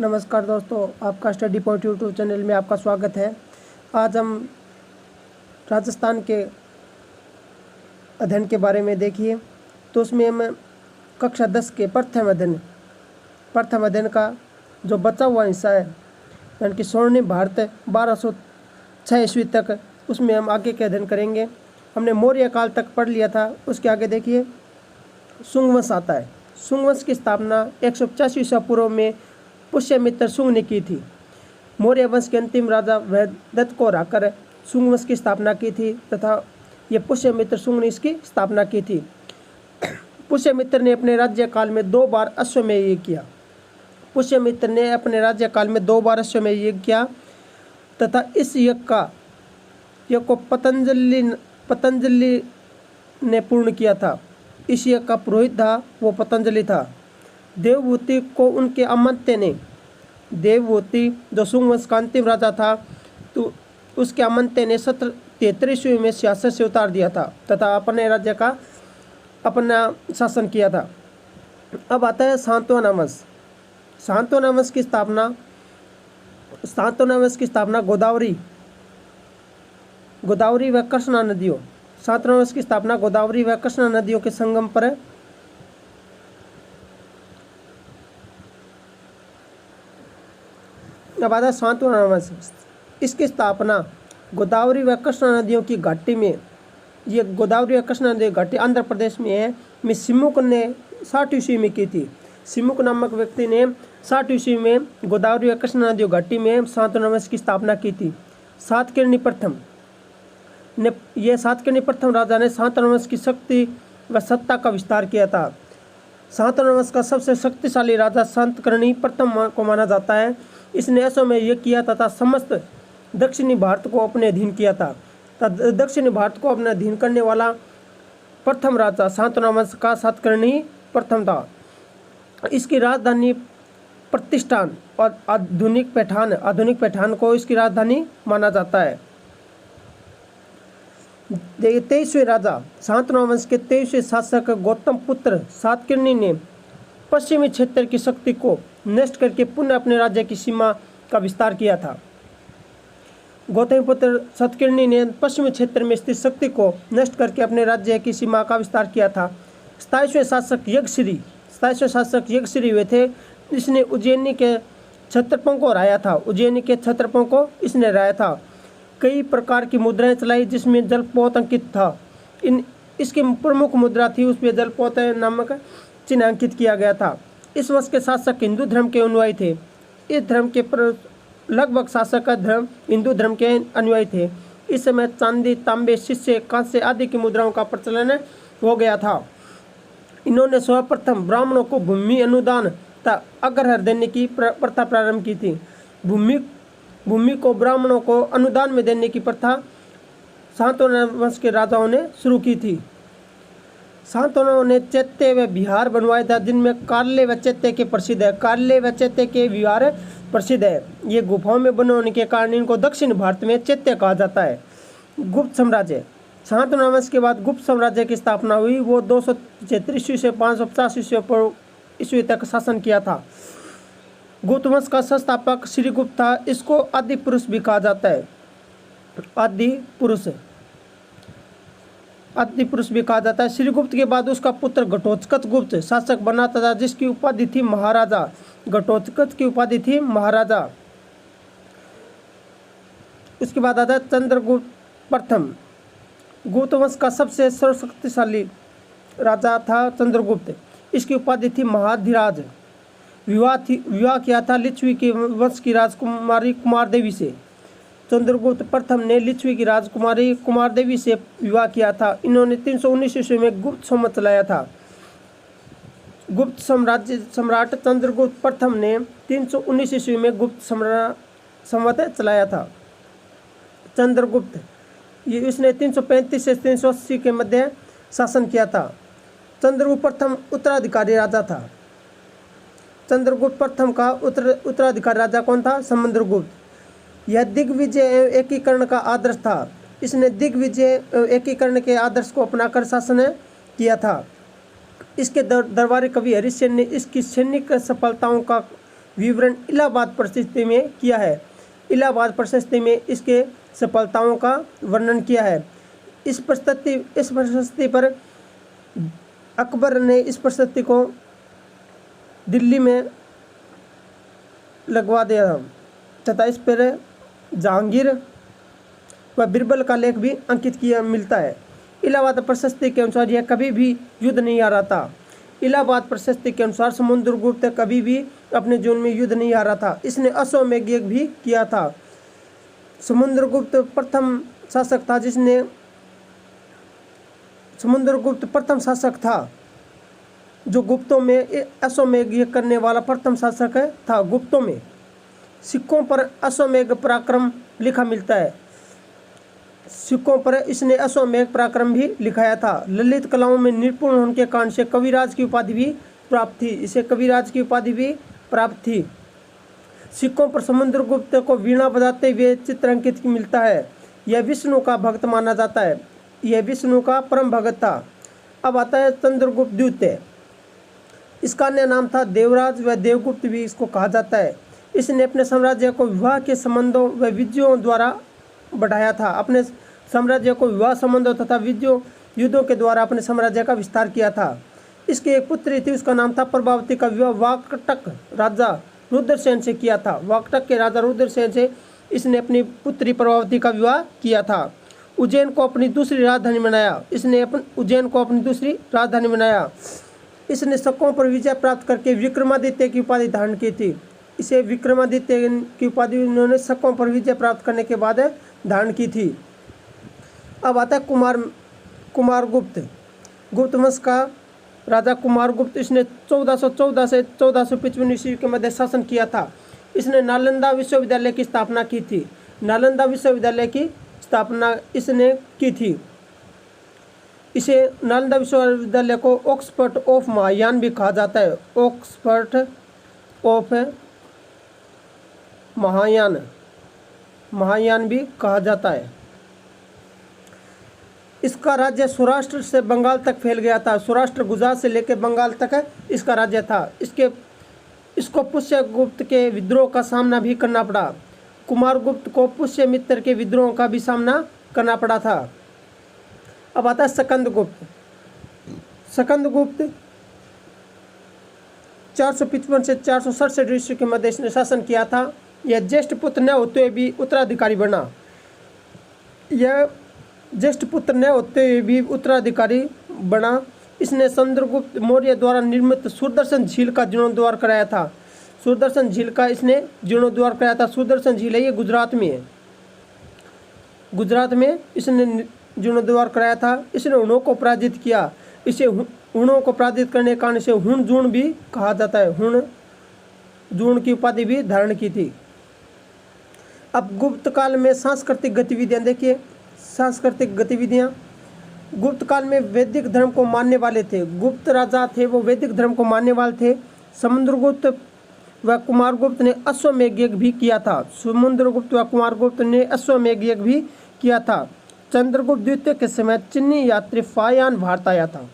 नमस्कार दोस्तों, आपका स्टडी पॉइंट यूट्यूब चैनल में आपका स्वागत है। आज हम राजस्थान के अध्ययन के बारे में देखिए। तो उसमें हम कक्षा 10 के प्रथम अध्ययन का जो बचा हुआ हिस्सा है, यानी कि स्वर्णिम भारत 1206 ईस्वी तक, उसमें हम आगे के अध्ययन करेंगे। हमने मौर्य काल तक पढ़ लिया था। उसके आगे देखिए शुंग वंश आता है। शुंग वंश की स्थापना 185 ईसा पूर्व में पुष्यमित्र शुंग ने की थी। मौर्य वंश के अंतिम राजा वैदत्त को हराकर शुंग वंश की स्थापना की थी तथा ये पुष्यमित्र शुंग ने इसकी स्थापना की थी। पुष्यमित्र ने अपने राज्यकाल में 2 बार अश्वमेध यज्ञ किया। पुष्यमित्र ने अपने राज्यकाल में 2 बार अश्वमेध यज्ञ किया तथा इस यज्ञ को पतंजलि ने पूर्ण किया था। इस यज्ञ का पुरोहित था वो पतंजलि था। देवभूति को उनके अमात्य ने, देवभूति जो शुंग वंश का अंतिम राजा था, तो उसके अमात्य ने 733 ईस्वी में सियासत से उतार दिया था तथा अपने राज्य का अपना शासन किया था। अब आता है सातवाहन वंश। सातवाहन वंश की स्थापना गोदावरी व कृष्णा नदियों सातवाहन वंश की स्थापना गोदावरी व कृष्णा नदियों के संगम पर है। अब आता है सातवाहन वंश। इसकी स्थापना गोदावरी व कृष्णा नदियों की घाटी में, ये गोदावरी व कृष्णा नदी घाटी आंध्र प्रदेश में है, में सिमुक ने 60 ईस्वी में की थी। सिमुक नामक व्यक्ति ने 60 ईस्वी में गोदावरी व कृष्णा नदी घाटी में सातवाहन वंश की स्थापना की थी। सातकर्णी प्रथम राजा ने सातवाहन वंश की शक्ति व सत्ता का विस्तार किया था। सातवाहन वंश का सबसे शक्तिशाली राजा सातकर्णी प्रथम को माना जाता है। इसने अश्वमेध यज्ञ किया तथा समस्त दक्षिणी भारत को अपने अधीन किया था। दक्षिणी भारत को अपने अधीन करने वाला प्रथम राजा सातवाहन वंश का सातकर्णी प्रथम था। इसकी राजधानी प्रतिष्ठान और आधुनिक पैठान को इसकी राजधानी माना जाता है। 23वें राजा सातवाहन वंश के 23वें शासक गौतम पुत्र सातकर्णी ने पश्चिमी क्षेत्र की शक्ति को नष्ट करके पुनः अपने राज्य की सीमा का विस्तार किया था। गौतम पुत्र सातकर्णी ने पश्चिमी क्षेत्र में स्थित शक्ति को नष्ट करके अपने राज्य की सीमा का विस्तार किया था। 27वें शासक यज्ञश्री वे थे। इसने उज्जैनी के क्षत्रपों को हराया था। कई प्रकार की मुद्राएं चलाई जिसमें जलपोत अंकित था। इसकी प्रमुख मुद्रा थी, उसमें जलपोत नामक चिन्ह अंकित किया गया था। इस वंश के शासक हिंदू धर्म के अनुयायी थे। इस धर्म के लगभग शासक का धर्म हिंदू धर्म के अनुयायी थे। इस समय चांदी, तांबे, शीशे, कांसे आदि की मुद्राओं का प्रचलन हो गया था। इन्होंने सर्वप्रथम ब्राह्मणों को भूमि अनुदान तथा अग्रहार देने की प्रथा प्रारंभ की थी। भूमि को ब्राह्मणों को अनुदान में देने की प्रथा सातवाहन वंश के राजाओं ने शुरू की थी। सातवाहनों ने चैत्य व विहार बनवाया था जिनमें कार्ले व चैत्य के विहार प्रसिद्ध है। ये गुफाओं में बने होने के कारण इनको दक्षिण भारत में चैत्य कहा जाता है। गुप्त साम्राज्य। सातवाहन वंश के बाद गुप्त साम्राज्य की स्थापना हुई। वो 273 ईस्वी से 550 ईस्वी तक शासन किया था। गुप्त वंश का संस्थापक श्रीगुप्त था। इसको आदि पुरुष भी कहा जाता है। आदि पुरुष भी कहा जाता है। श्रीगुप्त के बाद उसका पुत्र घटोत्कच गुप्त शासक बना तथा जिसकी उपाधि थी महाराजा। घटोत्कच की उपाधि थी महाराजा। उसके बाद आता है चंद्रगुप्त प्रथम। गुप्त वंश का सबसे सर्वशक्तिशाली राजा था चंद्रगुप्त। इसकी उपाधि थी महाधिराज। विवाह किया था लिच्छवी के वंश की राजकुमारी कुमार देवी से। चंद्रगुप्त प्रथम ने लिच्छवी की राजकुमारी कुमार देवी से विवाह किया था। इन्होंने 319 ईस्वी में गुप्त संवत चलाया था। गुप्त सम्राट चंद्रगुप्त प्रथम ने 319 ईस्वी में गुप्त संवत चलाया था। चंद्रगुप्त इसने 335 से 380 के मध्य शासन किया था। चंद्रगुप्त प्रथम उत्तराधिकारी राजा था। चंद्रगुप्त प्रथम का उत्तराधिकारी राजा कौन था? समुद्रगुप्त। यह दिग्विजय एवं एकीकरण का आदर्श था। इसने दिग्विजय एवं एकीकरण के आदर्श को अपनाकर शासन किया था। इसके दरबारी कवि हरिश्चंद्र ने इसकी सैनिक सफलताओं विवरण इलाहाबाद प्रशस्ति में किया है। इलाहाबाद प्रशस्ति में इसके सफलताओं का वर्णन किया है। इस प्रशस्ति पर अकबर ने इस प्रशस्ति को दिल्ली में लगवा दिया तथा इस पर जहांगीर व बीरबल का लेख भी अंकित किया मिलता है। इलाहाबाद प्रशस्ति के अनुसार यह कभी भी युद्ध नहीं हारा था। इलाहाबाद प्रशस्ति के अनुसार समुद्रगुप्त कभी भी अपने जीवन में युद्ध नहीं हारा था। इसने अश्वमेध यज्ञ भी किया था। समुद्रगुप्त प्रथम शासक था समुद्रगुप्त प्रथम शासक था जो गुप्तों में अश्वमेध यज्ञ करने वाला प्रथम शासक था। गुप्तों में सिक्कों पर अश्वमेध पराक्रम लिखा मिलता है। सिक्कों पर इसने अश्वमेध पराक्रम भी लिखाया था। ललित कलाओं में निपुण होने के कारण से कविराज की उपाधि भी प्राप्त थी। इसे कविराज की उपाधि भी प्राप्त थी। सिक्कों पर समुद्रगुप्त को वीणा बजाते हुए चित्र अंकित मिलता है। यह विष्णु का भक्त माना जाता है। यह विष्णु का परम भक्त था। अब आता है चंद्रगुप्त द्वितीय। इसका अन्य नाम था देवराज व देवगुप्त भी इसको कहा जाता है। इसने अपने साम्राज्य को विवाह के संबंधों व विजयों द्वारा बढ़ाया था। अपने साम्राज्य को विवाह संबंधों तथा युद्धों के द्वारा अपने साम्राज्य का विस्तार किया था। इसकी एक पुत्री थी, उसका नाम था प्रभावती का विवाह वाकटक राजा रुद्रसेन से किया था। वाकटक के राजा रुद्रसेन से इसने अपनी पुत्री प्रभावती का विवाह किया था। उज्जैन को अपनी दूसरी राजधानी बनाया। उज्जैन को अपनी दूसरी राजधानी बनाया। इसने शकों पर विजय प्राप्त करके विक्रमादित्य की उपाधि धारण की थी। इसे विक्रमादित्य की उपाधि उन्होंने शकों पर विजय प्राप्त करने के बाद धारण की थी। अब आता है कुमारगुप्त। गुप्त वंश का राजा कुमारगुप्त। इसने 1414 से 1455 ईस्वी के मध्य शासन किया था। इसने नालंदा विश्वविद्यालय की स्थापना की थी। नालंदा विश्वविद्यालय की स्थापना इसने की थी। इसे नालंदा विश्वविद्यालय को ऑक्सफोर्ड ऑफ महायान भी कहा जाता है। ऑक्सफोर्ड ऑफ महायान भी कहा जाता है। इसका राज्य सौराष्ट्र से बंगाल तक फैल गया था। सौराष्ट्र गुजरात से लेकर बंगाल तक इसका राज्य था। इसको पुष्यगुप्त के विद्रोह का सामना भी करना पड़ा। कुमारगुप्त को पुष्यमित्र के विद्रोह का भी सामना करना पड़ा था। अब आता है स्कंदगुप्त। स्कंदगुप्त 455 से 467 ईस्वी के मध्य इसने शासन किया था। यह ज्येष्ठ पुत्र न होते हुए भी उत्तराधिकारी बना। इसने चंद्रगुप्त मौर्य द्वारा निर्मित सुदर्शन झील का जीर्णोद्धार कराया था। सुदर्शन झील का इसने जीर्णोद्धार कराया था। सुदर्शन झील है, ये गुजरात में है। गुजरात में इसने जीर्णोद्धार कराया था। इसने हुणों को पराजित किया। इसे हुणों को पराजित करने के कारण इसे हुण जूण भी कहा जाता है। हुण जूण की उपाधि भी धारण की थी। अब गुप्त काल में सांस्कृतिक गतिविधियां देखिए। सांस्कृतिक गतिविधियां गुप्त काल में वैदिक धर्म को मानने वाले थे। गुप्त राजा थे, वो वैदिक धर्म को मानने वाले थे। समुद्रगुप्त व कुमारगुप्त ने अश्वमेध यज्ञ भी किया था। समुद्रगुप्त व कुमारगुप्त ने अश्वमेध यज्ञ भी किया था। चंद्रगुप्त द्वितीय के समय चीनी यात्री फायान भारत आया था।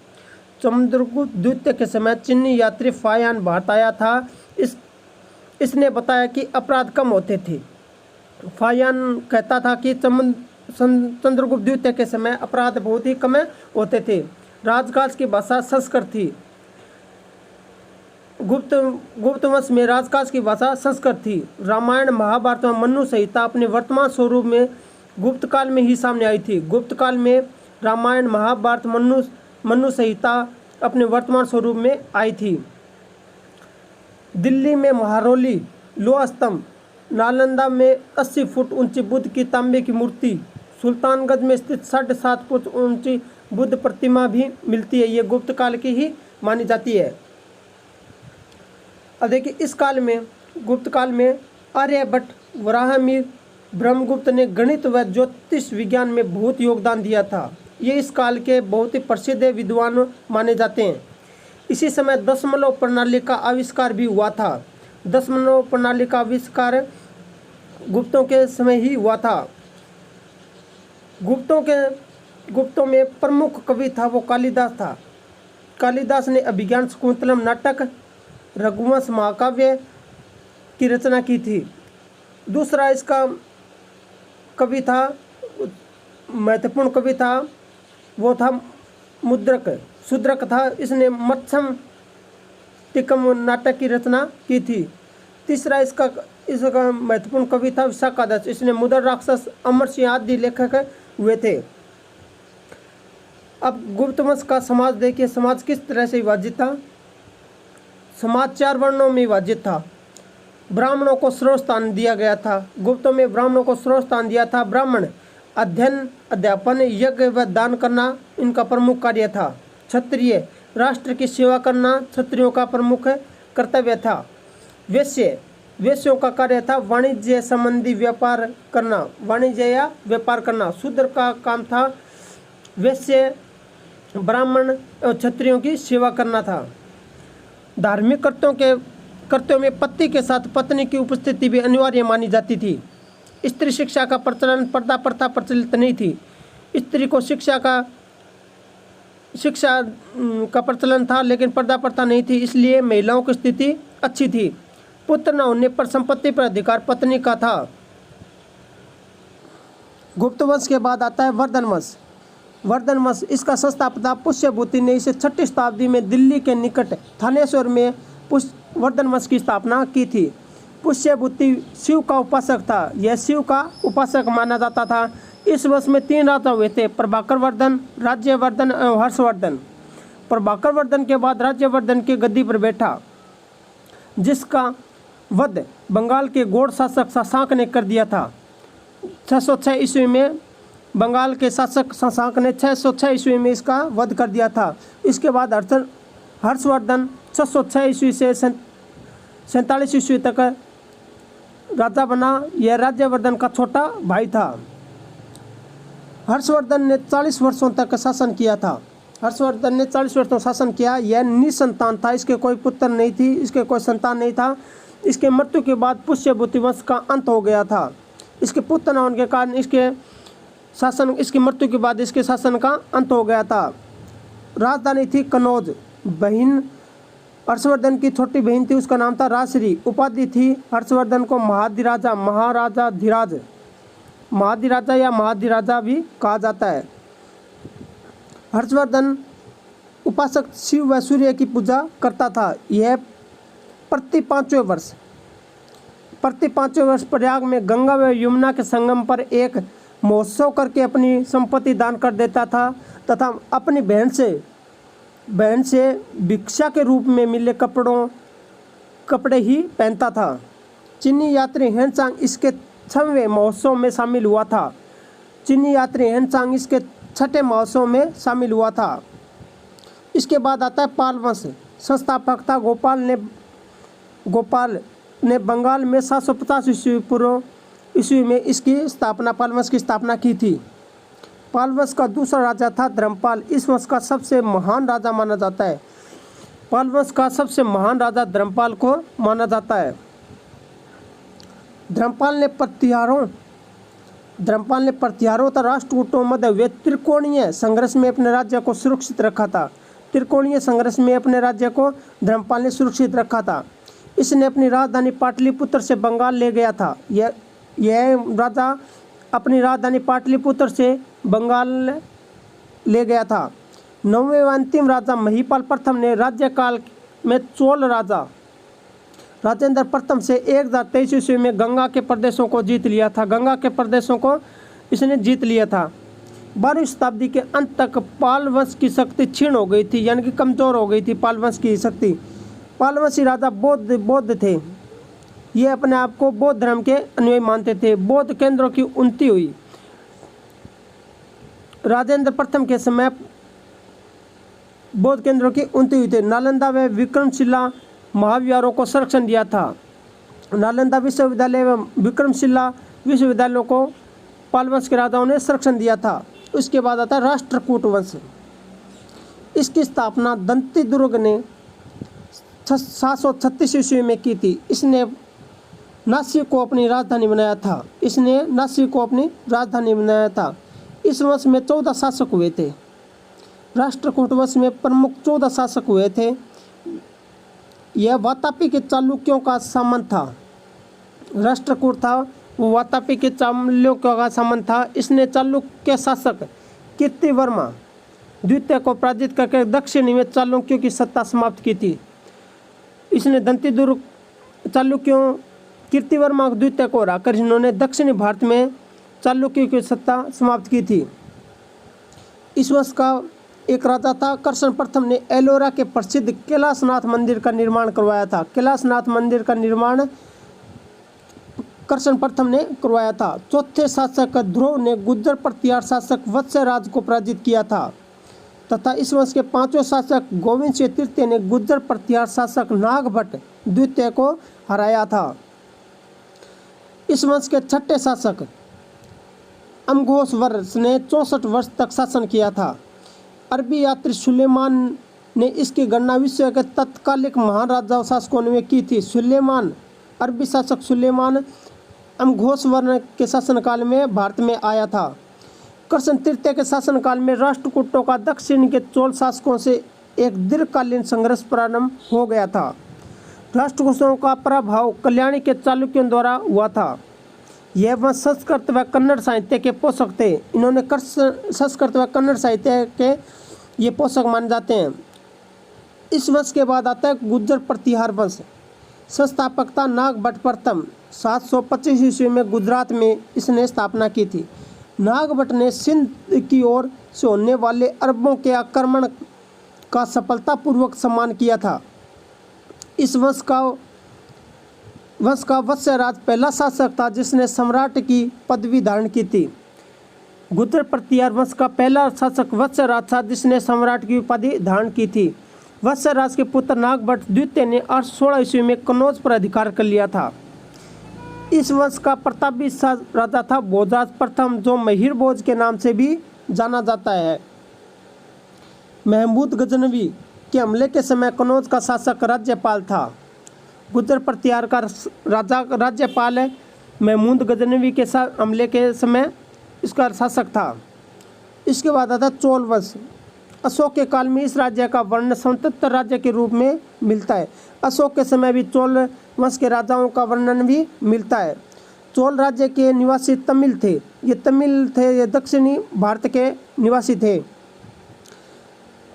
चंद्रगुप्त द्वितीय के समय चीनी यात्री फायान भारत आया था। इसने बताया कि अपराध कम होते थे। फायान कहता था कि चंद्रगुप्त द्वितीय के समय अपराध बहुत ही कम होते थे। राजकाज की भाषा संस्कृत थी। गुप्त वंश में राजकाज की भाषा संस्कृत थी। रामायण महाभारत में मनु संहिता अपने वर्तमान स्वरूप में गुप्त काल में ही सामने आई थी। गुप्त काल में रामायण महाभारत मनु संहिता अपने वर्तमान स्वरूप में आई थी। दिल्ली में महारौली लोहा स्तंभ, नालंदा में 80 फुट ऊंची बुद्ध की तांबे की मूर्ति, सुल्तानगंज में स्थित 7.5 फुट ऊंची बुद्ध प्रतिमा भी मिलती है। ये गुप्त काल की ही मानी जाती है। अब देखिए इस काल में गुप्त काल में आर्यभट्ट, वराहमिहिर, ब्रह्मगुप्त ने गणित व ज्योतिष विज्ञान में बहुत योगदान दिया था। ये इस काल के बहुत ही प्रसिद्ध विद्वान माने जाते हैं। इसी समय दशमलव प्रणाली का आविष्कार भी हुआ था। दशमलव प्रणाली का आविष्कार गुप्तों के समय ही हुआ था। गुप्तों में प्रमुख कवि था वो कालिदास था। कालिदास ने अभिज्ञान शाकुंतलम नाटक, रघुवंश महाकाव्य, की रचना की थी। दूसरा इसका कवि था, महत्वपूर्ण कवि था, वो था मुद्रक, शूद्रक था। इसने मत्स्यम टिकम नाटक की रचना की थी। तीसरा इसका महत्वपूर्ण कवि था विशाखादत्त। इसने मुद्र राक्षस, अमर सिंह आदि लेखक हुए थे। अब गुप्त वंश का समाज देखिए, समाज किस तरह से विभाजित था। समाज 4 वर्णों में विभाजित था। ब्राह्मणों को सर्वोच्च स्थान दिया गया था। गुप्तों में ब्राह्मणों को सर्वोच्च स्थान दिया था। ब्राह्मण अध्ययन, अध्यापन, यज्ञ व दान करना इनका प्रमुख कार्य था। क्षत्रिय राष्ट्र की सेवा करना क्षत्रियों का प्रमुख कर्तव्य था। वेश्यों का कार्य था वाणिज्य संबंधी व्यापार करना, वाणिज्य या व्यापार करना। शूद्र का काम था वैश्य, ब्राह्मण और क्षत्रियों की सेवा करना था। धार्मिक कर्तव्यों में पति के साथ पत्नी की उपस्थिति भी अनिवार्य मानी जाती थी। स्त्री शिक्षा का प्रचलन, पर्दा प्रथा प्रचलित नहीं थी। स्त्री को शिक्षा का प्रचलन था, लेकिन पर्दा प्रथा नहीं थी, इसलिए महिलाओं की स्थिति अच्छी थी। पुत्र न होने पर संपत्ति पर अधिकार पत्नी का था। गुप्त वंश के बाद आता है वर्धन वंश। वर्धन वंश, इसका संस्थापना पुष्यभूति ने इसे 6ठी शताब्दी में दिल्ली के निकट थानेश्वर में वर्धन वंश की स्थापना की थी। पुष्यभूति शिव का उपासक था। यह शिव का उपासक माना जाता था। इस वंश में 3 राजा हुए थे, प्रभाकर वर्धन, राज्यवर्धन एवं हर्षवर्धन। प्रभाकर वर्धन के बाद राज्यवर्धन की गद्दी पर बैठा, जिसका वध बंगाल के गौड़ शासक शशांक ने कर दिया था। 606 ईस्वी में बंगाल के शासक शशांक ने 606 ईस्वी में इसका वध कर दिया था। इसके बाद हर्षवर्धन 606 ईस्वी से 47 ईस्वी तक राजा बना। यह राज्यवर्धन का छोटा भाई था। हर्षवर्धन ने 40 वर्षों तक शासन किया था। हर्षवर्धन ने 40 वर्षों शासन किया। यह निसंतान था, इसके कोई पुत्र नहीं थी, इसके कोई संतान नहीं था। इसके मृत्यु के बाद पुष्यभूति वंश का अंत हो गया था। इसके पुत्र न होने के कारण इसकी मृत्यु के बाद इसके शासन का अंत हो गया था। राजधानी थी कनौज। बहन हर्षवर्धन की छोटी बहन थी, उसका नाम था राजश्री। उपाधि थी हर्षवर्धन को महाधिराजा, महाधिराजा या महाधिराजा भी कहा जाता है। हर्षवर्धन उपासक शिव व सूर्य की पूजा करता था। यह प्रति 5वें वर्ष प्रयाग में गंगा व यमुना के संगम पर एक महोत्सव करके अपनी संपत्ति दान कर देता था तथा अपनी बहन से भिक्षा के रूप में मिले कपड़े ही पहनता था। चीनी यात्री हेनचांग इसके 6वें महोत्सव में शामिल हुआ था। चीनी यात्री हेनचांग इसके 6ठे महोत्सव में शामिल हुआ था। इसके बाद आता है पाल वंश। संस्थापक था गोपाल ने बंगाल में 750 ईस्वी में इसकी स्थापना, पाल वंश की स्थापना की थी। पाल वंश का दूसरा राजा था धर्मपाल। इस वंश का सबसे महान राजा माना जाता है। पाल वंश का सबसे महान राजा धर्मपाल को माना जाता है। धर्मपाल ने प्रतिहारों तथा राष्ट्रकूटों मध्य हुए त्रिकोणीय संघर्ष में अपने राज्य को सुरक्षित रखा था। त्रिकोणीय संघर्ष में अपने राज्य को धर्मपाल ने सुरक्षित रखा था। इसने अपनी राजधानी पाटलिपुत्र से बंगाल ले गया था। यह राजा अपनी राजधानी पाटलिपुत्र से बंगाल ले गया था। 9वें व अंतिम राजा महिपाल प्रथम ने राज्यकाल में चोल राजा राजेंद्र प्रथम से 1023 ईस्वी में गंगा के प्रदेशों को जीत लिया था। गंगा के प्रदेशों को इसने जीत लिया था। 12वीं शताब्दी के अंत तक पाल वंश की शक्ति क्षीण हो गई थी, यानी कि कमजोर हो गई थी पाल वंश की शक्ति। पाल वंशी राजा बौद्ध थे। ये अपने आप को बौद्ध धर्म के अनुयायी मानते थे। बौद्ध केंद्रों की उन्नति हुई। राजेंद्र प्रथम के समय बौद्ध केंद्रों की उन्नति हुई थी। नालंदा व विक्रमशिला महाविहारों को संरक्षण दिया था। नालंदा विश्वविद्यालय एवं विक्रमशिला विश्वविद्यालयों को पाल वंश के राजाओं ने संरक्षण दिया था। उसके बाद आता है राष्ट्रकूट वंश। इसकी स्थापना दंती दुर्ग ने 736 ईस्वी में की थी। इसने नासिक को अपनी राजधानी बनाया था। इस वंश में 14 शासक हुए थे। राष्ट्रकूट वंश में प्रमुख 14 शासक हुए थे। यह वातापी के चालुक्यों का सामंत था। राष्ट्रकूट था, वो वातापी के चालुक्यों का संबंध था। इसने चालुक्य शासक कीर्तिवर्मा द्वितीय को पराजित करके दक्षिणी में चालुक्यों की सत्ता समाप्त की थी। इसने दंतीदुर्ग चालुक्यों कीर्तिवर्मा द्वितीय को हराकर इन्होंने दक्षिणी भारत में चालुक्यों की सत्ता समाप्त की थी। इस वंश का एक राजा था कर्षण प्रथम ने एलोरा के प्रसिद्ध कैलाशनाथ मंदिर का निर्माण करवाया था। कैलाशनाथ मंदिर का निर्माण कर्षण प्रथम ने करवाया था। चौथे शासक ध्रुव ने गुर्जर प्रतिहार शासक वत्सराज को पराजित किया था तथा इस वंश के पांचवें शासक गोविंद सिंह तृतीय ने गुर्जर प्रतिहार शासक नागभट्ट द्वितीय को हराया था। इस वंश के छठे शासक अमघोष वर्ष ने 64 वर्ष तक शासन किया था। अरबी यात्री सुलेमान ने इसकी गणना विश्व के तत्कालिक महान राजा शासकों ने की थी। सुलेमान अरबी शासक सुलेमान अमघोष वर्ण के शासनकाल में भारत में आया था। कृष्ण तृतीय के शासनकाल में राष्ट्रकूटों का दक्षिण के चोल शासकों से एक दीर्घकालीन संघर्ष प्रारंभ हो गया था। राष्ट्रकूटों का प्रभाव कल्याणी के चालुक्यों द्वारा हुआ था। यह वंश संस्कृत व कन्नड़ साहित्य के पोषक थे। इन्होंने संस्कृत व कन्नड़ साहित्य के ये पोषक माने जाते हैं। इस वंश के बाद आता है गुर्जर प्रतिहार वंश। संस्थापकता नागभट्ट प्रथम 725 ईस्वी में गुजरात में इसने स्थापना की थी। नागभट्ट ने सिंध की ओर से होने वाले अरबों के आक्रमण का सफलतापूर्वक सम्मान किया था। इस वंश का वत्सराज पहला शासक था जिसने सम्राट की पदवी धारण की थी। गुर्जर प्रतिहार वंश का पहला शासक वत्सराज था जिसने सम्राट की उपाधि धारण की थी। वत्सराज के पुत्र नागभट्ट द्वितीय ने 816 ईस्वी में कन्नौज पर अधिकार कर लिया था। इस वंश का प्रतापी राजा था भोजराज प्रथम जो महिर भोज के नाम से भी जाना जाता है। महमूद गजनवी के हमले के समय कन्नौज का शासक राज्यपाल था। गुर्जर प्रतिहार का राजा राज्यपाल है। महमूद गजनवी के साथ हमले के समय इसका शासक था। इसके बाद आता चोल वंश। अशोक के काल में इस राज्य का वर्णन स्वतंत्र राज्य के रूप में मिलता है। अशोक के समय भी चोल वंश के राजाओं का वर्णन भी मिलता है। चोल राज्य के निवासी तमिल थे। ये दक्षिणी भारत के निवासी थे।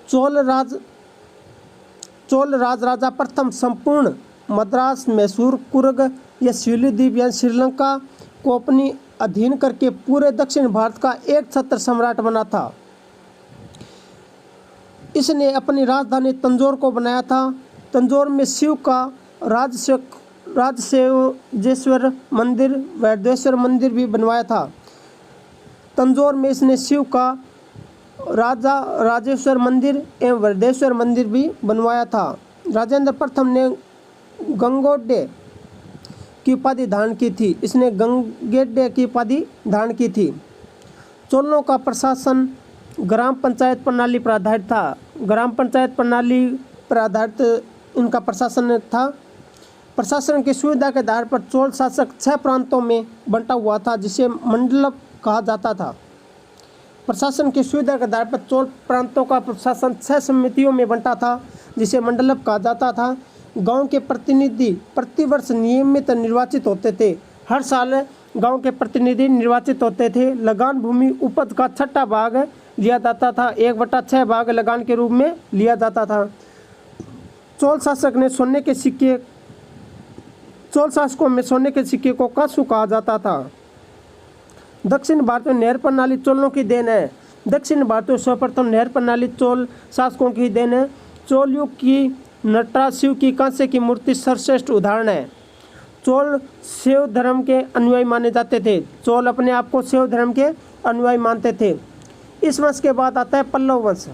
चोल राज राजा प्रथम संपूर्ण मद्रास मैसूर कुर्ग या सिलीद्वीप या श्रीलंका को अपनी अधीन करके पूरे दक्षिण भारत का एक छत्र सम्राट बना था। इसने अपनी राजधानी तंजौर को बनाया था। तंजौर में शिव का राजसेवजेश्वर मंदिर वैद्येश्वर मंदिर भी बनवाया था। तंजौर में इसने शिव का राजेश्वर मंदिर एवं वैद्येश्वर मंदिर भी बनवाया था। राजेंद्र प्रथम ने गंगोड्डे की उपाधि धारण की थी। इसने गंगेड्डे की उपाधि धारण की थी। चोलों का प्रशासन ग्राम पंचायत प्रणाली पर आधारित था। ग्राम पंचायत प्रणाली पर आधारित इनका प्रशासन था। प्रशासन की सुविधा के आधार पर चोल शासक 6 प्रांतों में बंटा हुआ था जिसे मंडलप कहा जाता था। प्रशासन की सुविधा के आधार पर चोल प्रांतों का प्रशासन 6 समितियों में बंटा था जिसे मंडलप कहा जाता था। गांव के प्रतिनिधि प्रतिवर्ष नियमित निर्वाचित होते थे। हर साल गांव के प्रतिनिधि निर्वाचित होते थे। लगान भूमि उपज का 6वां भाग लिया जाता था। 1/6 भाग लगान के रूप में लिया जाता था। चोल शासकों में सोने के सिक्के को कांसु कहा जाता था। दक्षिण भारत में नहर प्रणाली चोलों की देन है। दक्षिण भारत में सर्वप्रथम नहर प्रणाली चोल शासकों की देन है। चोल युग की नटराज शिव की कांसे की मूर्ति सर्वश्रेष्ठ उदाहरण है। चोल शैव धर्म के अनुयायी माने जाते थे। चोल अपने आप को शैव धर्म के अनुयायी मानते थे। इस वंश के बाद आता है पल्लव वंश।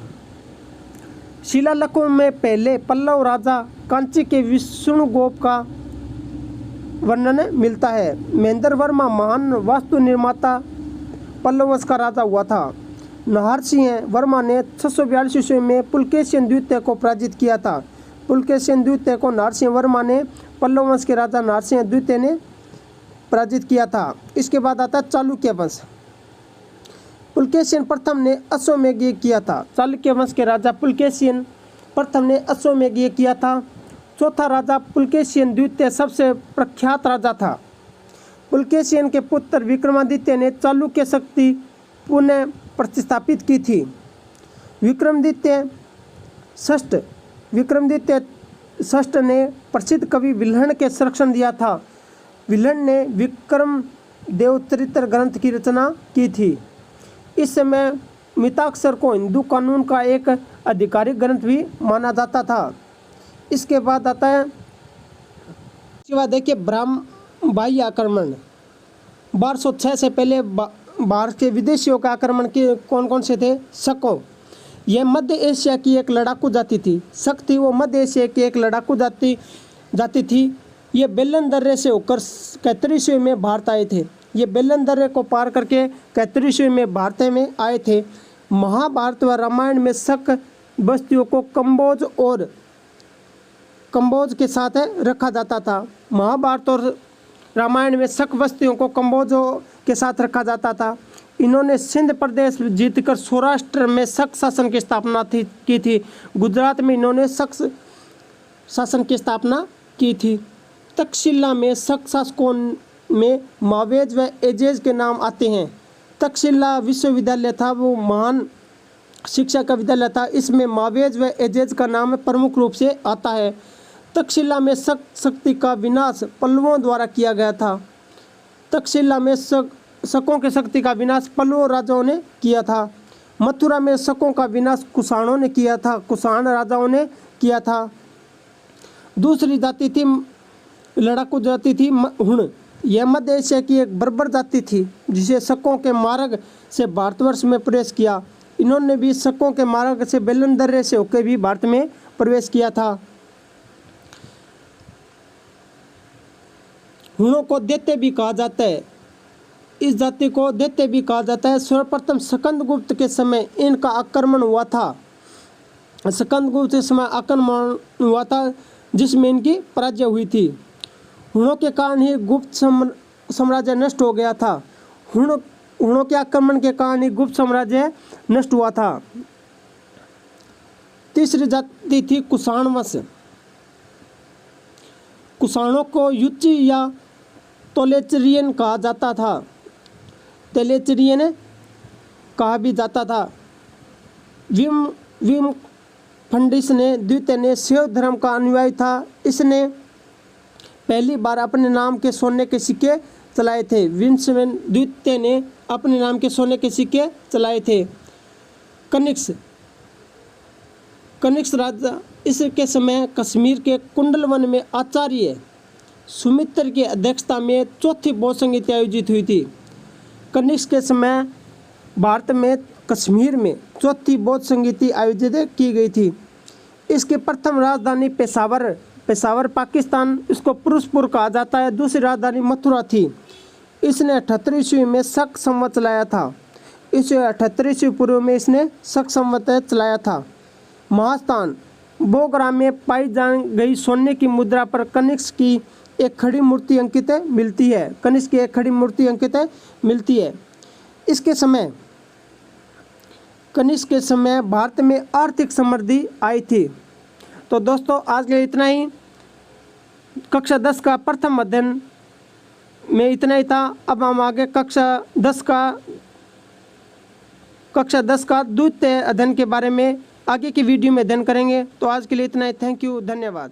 शिलालेखों में पहले पल्लव राजा कांची के विष्णुगोप का वर्णन मिलता है। महेंद्र वर्मा महान वास्तु निर्माता पल्लव वंश का राजा हुआ था। नरसिंह वर्मा ने 642 ईस्वी में पुलकेशिन द्वितीय को पराजित किया था। पुलकेशिन द्वितीय को नरसिंह वर्मा ने पल्लव वंश के राजा नरसिंह द्वितीय ने पराजित किया था। इसके बाद आता है चालुक्य वंश। पुलकेशिन प्रथम ने अश्वमेघ किया था। चालुक्य वंश के राजा पुलकेशिन प्रथम ने अश्वमेघ किया था। चौथा राजा पुलकेशिन द्वितीय सबसे प्रख्यात राजा था। पुलकेशियन के पुत्र विक्रमादित्य ने चालुक्य शक्ति पुनः प्रतिस्थापित की थी। विक्रमादित्य षष्ठ ने प्रसिद्ध कवि विल्हण के संरक्षण दिया था। विल्हण ने विक्रम देवचरित्र ग्रंथ की रचना की थी। इस समय मिताक्षर को हिंदू कानून का एक आधिकारिक ग्रंथ भी माना जाता था। इसके बाद आता है, इसके बाद देखिए ब्रह्मबाई आक्रमण। 1206 से पहले भारत के विदेशियों का आक्रमण के कौन कौन से थे? शकों। यह मध्य एशिया की एक लड़ाकू जाति थी। शक थी वो मध्य एशिया की एक लड़ाकू जाति थी। ये बेलन दर्रे से होकर 31वीं में भारत आए थे। ये बेलन दर्रे को पार करके 31वीं में भारत में आए थे। महाभारत व रामायण में शक बस्तियों को कंबोज के साथ रखा जाता था। महाभारत और रामायण में शक बस्तियों को कंबोजों के साथ रखा जाता था। इन्होंने सिंध प्रदेश जीतकर सौराष्ट्र में शक शासन की स्थापना की थी। गुजरात में इन्होंने शक शासन की स्थापना की थी। तक्षशिला में शक शासकों में मावेज व एजेज के नाम आते हैं। तक्षशिला विश्वविद्यालय था, वो महान शिक्षा का विद्यालय था। इसमें मावेज व एजेज का नाम प्रमुख रूप से आता है। तक्षशिला में शक शक्ति का विनाश पल्लवों द्वारा किया गया था। तक्षशिला में शकों की शक्ति का विनाश पल्लव राजाओं ने किया था। मथुरा में शकों का विनाश कुषाणों ने किया था। कुषाण राजाओं ने किया था। दूसरी जाति थी लड़ाकू जाति थी हुण। यह मध्य एशिया की एक बर्बर जाति थी जिसे शकों के मार्ग से भारतवर्ष में प्रवेश किया। इन्होंने भी शकों के मार्ग से बेलन दर्रे से होकर भी भारत में प्रवेश किया था। हुणों को दैत्य भी कहा जाता है। इस जाति को दैत्य भी कहा जाता है। सर्वप्रथम स्कंदगुप्त के समय इनका आक्रमण हुआ था। स्कंदगुप्त के समय आक्रमण हुआ था जिसमें इनकी पराजय हुई थी। हुणों के कारण ही गुप्त साम्राज्य नष्ट हो गया था। हुणों के आक्रमण के कारण ही गुप्त साम्राज्य नष्ट हुआ था। तीसरी जाति थी कुषाण वंश। कुषाणों को युची या तोलेचरियन कहा जाता था। तेलेचरियन कहा भी जाता था। विम फंडिस ने द्वितीय ने शैव धर्म का अनुयायी था। इसने पहली बार अपने नाम के सोने के सिक्के चलाए थे। विंसवेन द्वितीय ने अपने नाम के सोने के सिक्के चलाए थे। कनिष्क राजा इसके समय कश्मीर के कुंडलवन में आचार्य सुमित्र की अध्यक्षता में चौथी बौद्ध संगीति आयोजित हुई थी। कनिष्क के समय भारत में कश्मीर में चौथी बौद्ध संगीति आयोजित की गई थी। इसकी प्रथम राजधानी पेशावर पाकिस्तान, इसको पुरुषपुर कहा जाता है। दूसरी राजधानी मथुरा थी। इसने 78वीं ईस्वी में शक संवत चलाया था। इस 78वीं ईस्वी पूर्व में इसने शक संवत चलाया था। महास्थान बोगरा में पाई जा गई सोने की मुद्रा पर कनिष्क की एक खड़ी मूर्ति अंकित मिलती है। कनिष्क की एक खड़ी मूर्ति अंकित मिलती है। कनिष्क के समय भारत में आर्थिक समृद्धि आई थी। तो दोस्तों आज के लिए इतना ही। कक्षा 10 का प्रथम अध्ययन में इतना ही था। अब हम आगे कक्षा 10 का द्वितीय अध्ययन के बारे में आगे की वीडियो में अध्ययन करेंगे। तो आज के लिए इतना ही। थैंक यू, धन्यवाद।